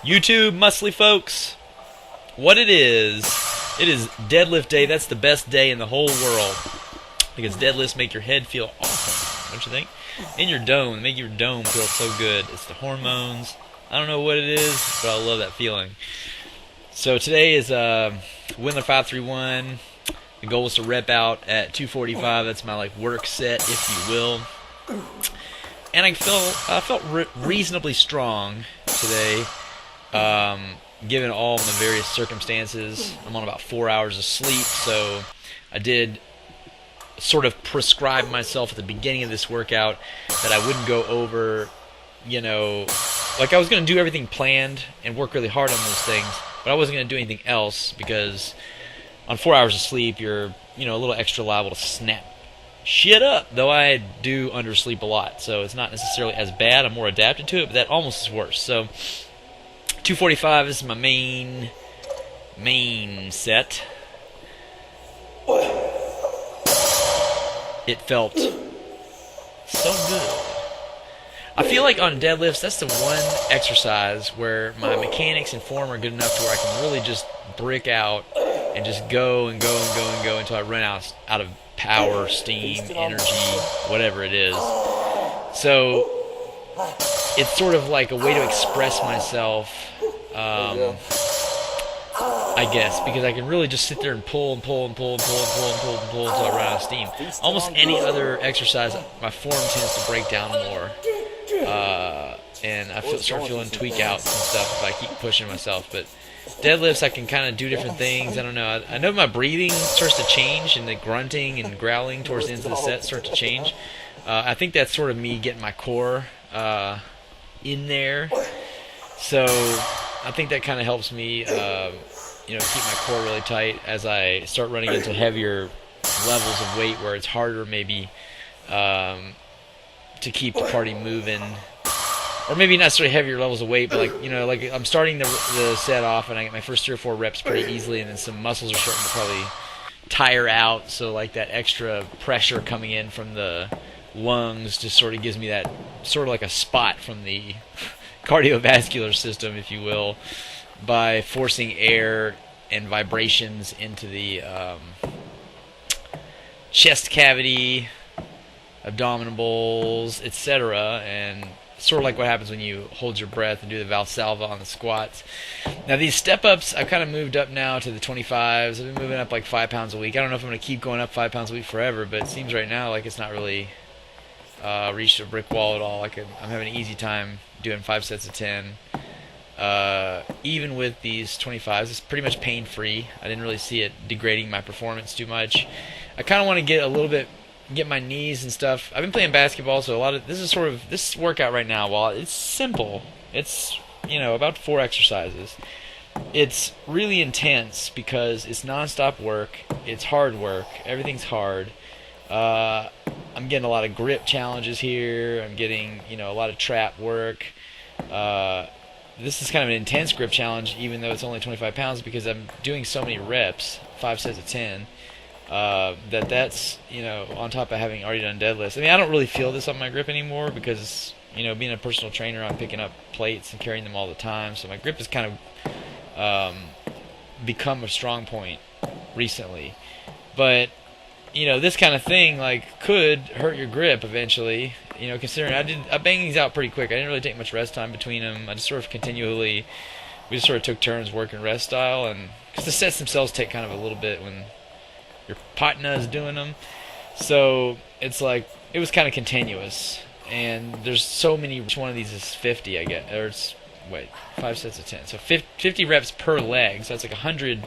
YouTube muscly folks, what it is deadlift day. That's the best day in the whole world because deadlifts make your head feel awesome, don't you think? In your dome, make your dome feel so good. It's the hormones. I don't know what it is, but I love that feeling. So today is Windler 531. The goal is to rep out at 245. That's my work set, if you will. And I felt reasonably strong today, given all the various circumstances. I'm on about 4 hours of sleep, so I did sort of prescribe myself at the beginning of this workout that I wouldn't go over, I was going to do everything planned and work really hard on those things, but I wasn't going to do anything else because on 4 hours of sleep, you're, a little extra liable to snap shit up, though I do undersleep a lot, so it's not necessarily as bad. I'm more adapted to it, but that almost is worse. So 245 is my main set. It felt so good. I feel like on deadlifts, that's the one exercise where my mechanics and form are good enough to where I can really just brick out and just go and go and go and go until I run out of power, steam, energy, whatever it is. So it's sort of like a way to express myself, I guess, because I can really just sit there and pull and pull and pull and pull and pull and pull and pull until I run out of steam. Almost any other exercise, my form tends to break down more, and I start feeling tweak outs and stuff if I keep pushing myself. But deadlifts, I can kind of do different things. I don't know. I know my breathing starts to change, and the grunting and growling towards the end of the set start to change. I think that's sort of me getting my core in there. So I think that kind of helps me, keep my core really tight as I start running into heavier levels of weight where it's harder maybe to keep the party moving. Or maybe not necessarily heavier levels of weight, but I'm starting the set off and I get my first 3 or 4 reps pretty easily, and then some muscles are starting to probably tire out. So that extra pressure coming in from the lungs just sort of gives me that sort of like a spot from the cardiovascular system, if you will, by forcing air and vibrations into the chest cavity, abdominals, etc., and sort of like what happens when you hold your breath and do the Valsalva on the squats. Now these step-ups, I've kind of moved up now to the 25s. I've been moving up 5 pounds a week. I don't know if I'm going to keep going up 5 pounds a week forever, but it seems right now like it's not really reached a brick wall at all. I'm having an easy time doing 5 sets of 10. Even with these 25s, it's pretty much pain-free. I didn't really see it degrading my performance too much. I kind of want to get my knees and stuff. I've been playing basketball, so this workout right now, while it's simple, it's, about 4 exercises. It's really intense because it's non-stop work. It's hard work. Everything's hard. I'm getting a lot of grip challenges here. I'm getting, a lot of trap work. This is kind of an intense grip challenge, even though it's only 25 pounds, because I'm doing so many reps, 5 sets of 10, that's, on top of having already done deadlifts. I mean, I don't really feel this on my grip anymore because, being a personal trainer, I'm picking up plates and carrying them all the time, so my grip has kind of become a strong point recently. But this kind of thing could hurt your grip eventually. Considering I banged these out pretty quick. I didn't really take much rest time between them. I just sort of we just sort of took turns working rest style, and because the sets themselves take kind of a little bit when your partner is doing them. So it's it was kind of continuous, and there's so many. Each one of these is 50, I guess, or it's 5 sets of 10. So 50 reps per leg. So that's 100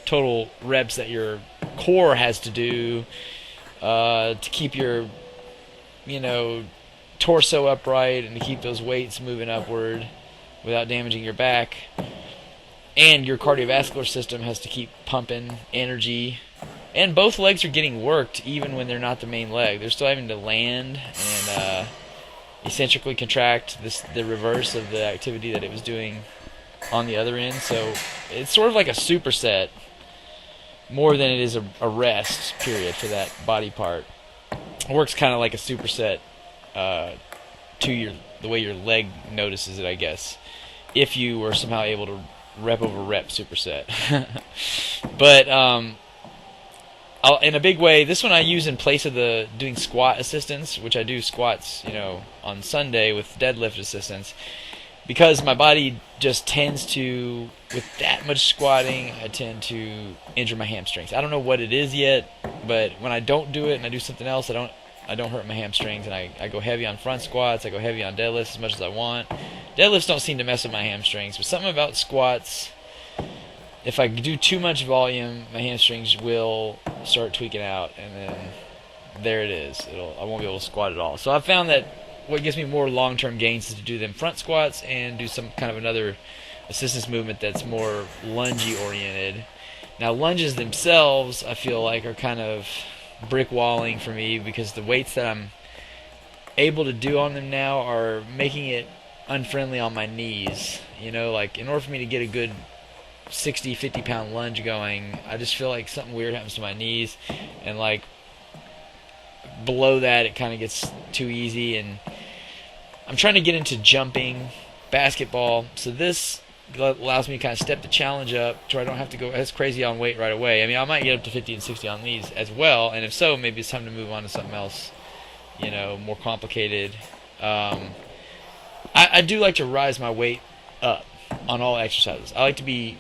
total reps that your core has to do to keep your torso upright and to keep those weights moving upward without damaging your back. And your cardiovascular system has to keep pumping energy. And both legs are getting worked even when they're not the main leg. They're still having to land and eccentrically contract the reverse of the activity that it was doing on the other end. So it's sort of like a superset more than it is a rest period for that body part. It works kind of like a superset to the way your leg notices it, I guess. if you were somehow able to rep over rep superset. But in a big way, this one I use in place of the doing squat assistance, which I do squats, on Sunday with deadlift assistance, because my body just tends to, with that much squatting, I tend to injure my hamstrings. I don't know what it is yet, but when I don't do it and I do something else, I don't hurt my hamstrings, and I go heavy on front squats, I go heavy on deadlifts as much as I want. Deadlifts don't seem to mess with my hamstrings, but something about squats, if I do too much volume, my hamstrings will start tweaking out, and then there it is. I won't be able to squat at all. So I've found that what gives me more long-term gains is to do them front squats and do some kind of another assistance movement that's more lungy-oriented. Now, lunges themselves, I feel like, are kind of brick walling for me, because the weights that I'm able to do on them now are making it unfriendly on my knees. Like, in order for me to get a good 60, 50-pound lunge going, I just feel like something weird happens to my knees, and like below that it kind of gets too easy. And I'm trying to get into jumping, basketball, so this allows me to kind of step the challenge up to where I don't have to go as crazy on weight right away. I mean, I might get up to 50 and 60 on these as well, and if so, maybe it's time to move on to something else, more complicated. I do like to rise my weight up on all exercises. I like to be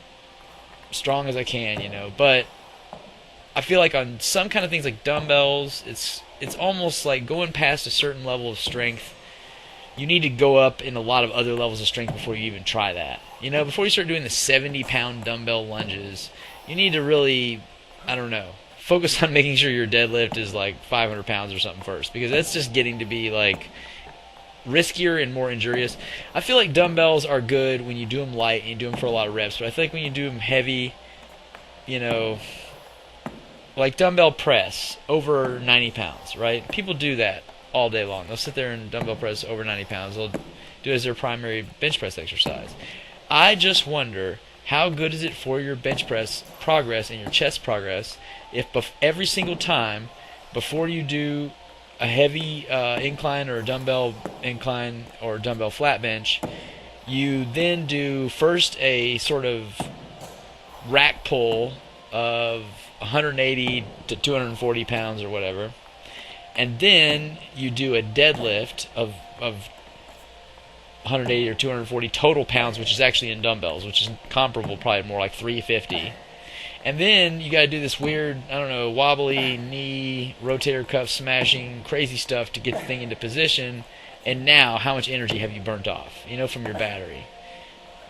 strong as I can, but I feel like on some kind of things like dumbbells, it's almost like going past a certain level of strength, you need to go up in a lot of other levels of strength before you even try that. Before you start doing the 70-pound dumbbell lunges, you need to really, focus on making sure your deadlift is like 500 pounds or something first, because that's just getting to be like riskier and more injurious. I feel like dumbbells are good when you do them light and you do them for a lot of reps, but I feel like when you do them heavy, like dumbbell press over 90 pounds, right? People do that all day long. They'll sit there and dumbbell press over 90 pounds. They'll do it as their primary bench press exercise. I just wonder, how good is it for your bench press progress and your chest progress if every single time before you do a heavy incline or a dumbbell incline or dumbbell flat bench, you then do first a sort of rack pull of 180 to 240 pounds or whatever, and then you do a deadlift of 180 or 240 total pounds, which is actually in dumbbells, which is comparable, probably more like 350. And then you got to do this weird, wobbly knee, rotator cuff smashing, crazy stuff to get the thing into position. And now, how much energy have you burnt off, from your battery?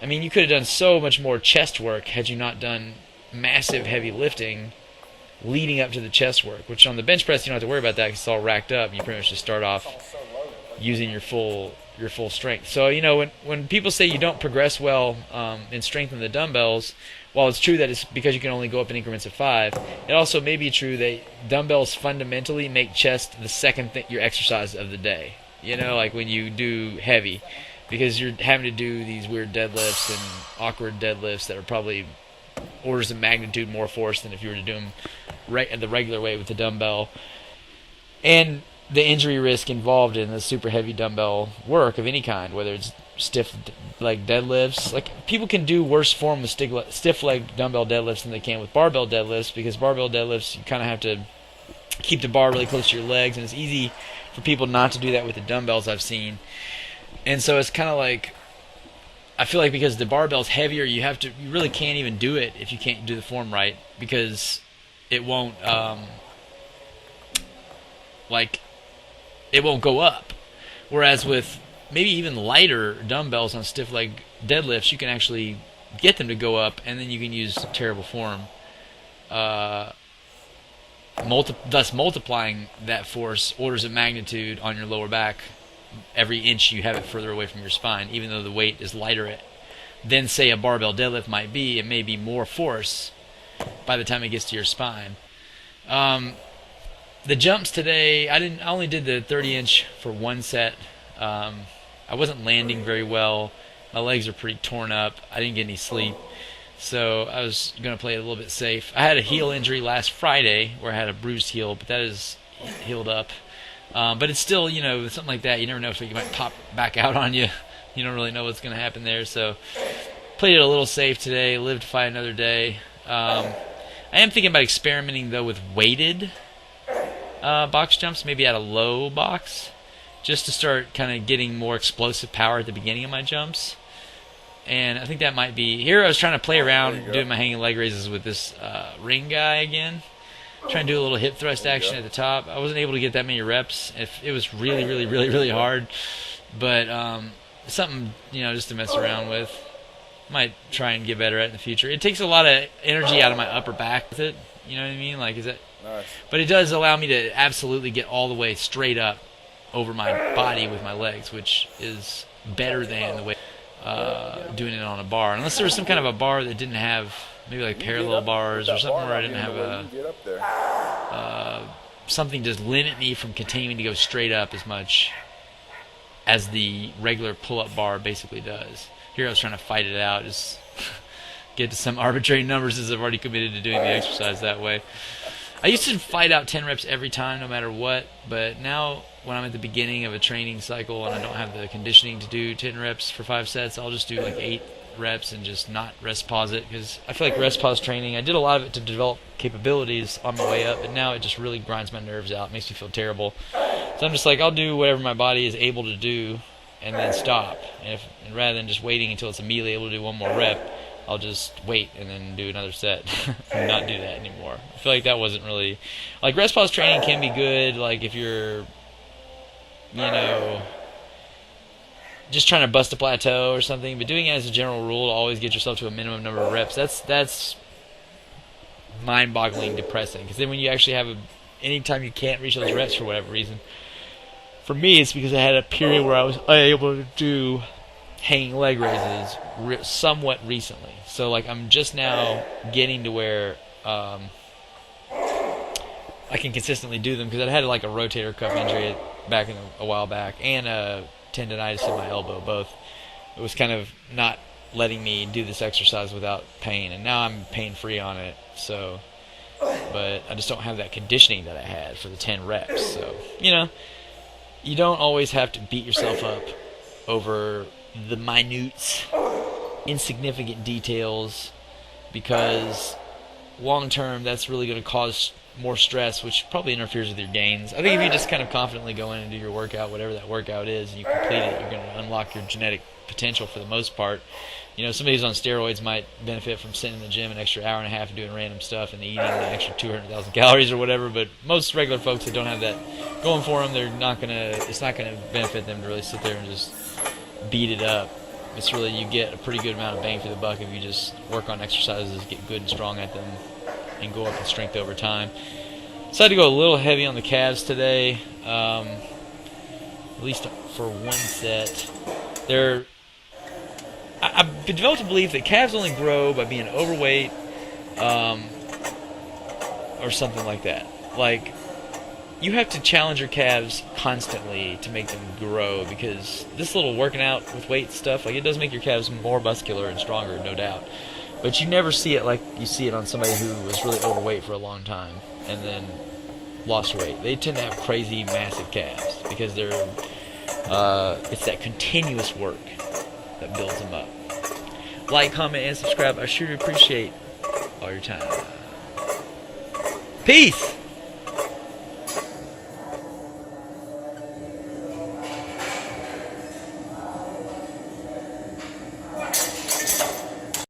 I mean, you could have done so much more chest work had you not done massive heavy lifting leading up to the chest work, which on the bench press you don't have to worry about that because it's all racked up and you pretty much just start off using your full strength. So, when people say you don't progress well in strength in the dumbbells, while it's true that it's because you can only go up in increments of 5, it also may be true that dumbbells fundamentally make chest the second your exercise of the day. Like when you do heavy, because you're having to do these weird deadlifts and awkward deadlifts that are probably orders of magnitude more force than if you were to do them the regular way with the dumbbell. And the injury risk involved in the super heavy dumbbell work of any kind, whether it's stiff leg deadlifts. Like, people can do worse form with stiff leg dumbbell deadlifts than they can with barbell deadlifts, because barbell deadlifts, you kind of have to keep the bar really close to your legs, and it's easy for people not to do that with the dumbbells I've seen. And so it's kind of like, I feel like because the barbell's heavier, you really can't even do it if you can't do the form right, because it won't it won't go up. Whereas with maybe even lighter dumbbells on stiff leg deadlifts, you can actually get them to go up, and then you can use terrible form, thus multiplying that force orders of magnitude on your lower back. Every inch you have it further away from your spine, even though the weight is lighter than, say, a barbell deadlift might be, it may be more force by the time it gets to your spine. The jumps today, I only did the 30-inch for one set. I wasn't landing very well. My legs are pretty torn up. I didn't get any sleep, so I was going to play it a little bit safe. I had a heel injury last Friday where I had a bruised heel, but that is healed up. But it's still, something like that, you never know if it might pop back out on you You don't really know what's going to happen there. So played it a little safe today. Lived to fight another day. I am thinking about experimenting though with weighted box jumps, maybe at a low box, just to start kind of getting more explosive power at the beginning of my jumps. And I think that might be... Here I was trying to play around doing my hanging leg raises with this ring guy again. Trying to do a little hip thrust action at the top. I wasn't able to get that many reps. It was really hard. But something, just to mess around with. Might try and get better at in the future. It takes a lot of energy out of my upper back with it. You know what I mean? Like, is it... Nice. But it does allow me to absolutely get all the way straight up over my body with my legs, which is better than the way doing it on a bar. Unless there was some kind of a bar that didn't have maybe like parallel bars or something where I didn't have something to limit me from continuing to go straight up as much as the regular pull-up bar basically does. Here I was trying to fight it out, just get to some arbitrary numbers as I've already committed to doing the exercise that way. I used to fight out 10 reps every time, no matter what, but now when I'm at the beginning of a training cycle and I don't have the conditioning to do 10 reps for 5 sets, I'll just do like 8 reps and just not rest pause it, because I feel like rest pause training, I did a lot of it to develop capabilities on my way up, but now it just really grinds my nerves out, makes me feel terrible. So I'm just like, I'll do whatever my body is able to do and then stop. And rather than just waiting until it's immediately able to do one more rep, I'll just wait and then do another set and not do that anymore. I feel like that wasn't really... Like, rest pause training can be good, like, if you're, just trying to bust a plateau or something, but doing it as a general rule to always get yourself to a minimum number of reps, that's mind-boggling depressing. Because then when you actually have anytime you can't reach those reps for whatever reason, for me it's because I had a period where I was unable to do hanging leg raises somewhat recently. So like I'm just now getting to where I can consistently do them, because I had like a rotator cuff injury back in a while back and a tendonitis in my elbow both. It was kind of not letting me do this exercise without pain, and now I'm pain-free on it. So, but I just don't have that conditioning that I had for the 10 reps. So, you don't always have to beat yourself up over the minute, insignificant details, because long term that's really going to cause more stress, which probably interferes with your gains. I think if you just kind of confidently go in and do your workout, whatever that workout is, and you complete it, you're going to unlock your genetic potential for the most part. Somebody who's on steroids might benefit from sitting in the gym an extra hour and a half and doing random stuff and eating an extra 200,000 calories or whatever, but most regular folks that don't have that going for them, it's not going to benefit them to really sit there and just beat it up. It's really, you get a pretty good amount of bang for the buck if you just work on exercises, get good and strong at them, and go up in strength over time. Decided to go a little heavy on the calves today, at least for one set. I've developed a belief that calves only grow by being overweight, or something like that. Like, you have to challenge your calves constantly to make them grow, because this little working out with weight stuff, like, it does make your calves more muscular and stronger, no doubt. But you never see it like you see it on somebody who was really overweight for a long time and then lost weight. They tend to have crazy, massive calves because they're it's that continuous work that builds them up. Like, comment, and subscribe. I sure appreciate all your time. Peace!